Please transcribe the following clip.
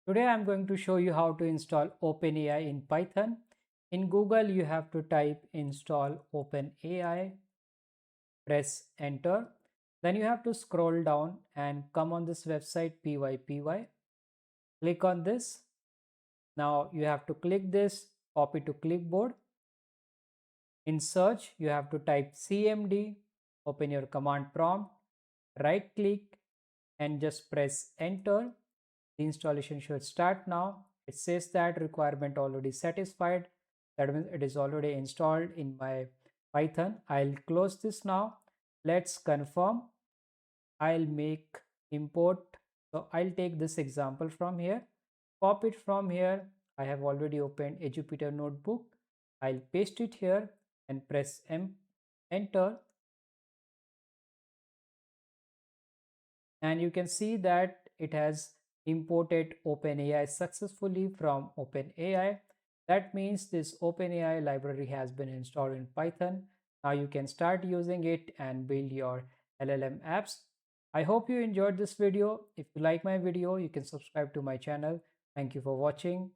Today I'm going to show you how to install OpenAI in Python. In Google, you have to type install OpenAI, press enter. Then you have to scroll down and come on this website pypy. Click on this. Now you have to click this, copy to clipboard. In search, you have to type CMD, open your command prompt, right click and just press enter. The installation should start now. It says that requirement already satisfied. That means it is already installed in my Python. I'll close this now. Let's confirm. I'll make import. So I'll take this example from here, copy it from here. I have already opened a Jupyter notebook. I'll paste it here and press enter. And you can see that it has imported OpenAI successfully from OpenAI. That means this OpenAI library has been installed in Python. Now you can start using it and build your LLM apps. I hope you enjoyed this video. If you like my video, you can subscribe to my channel. Thank you for watching.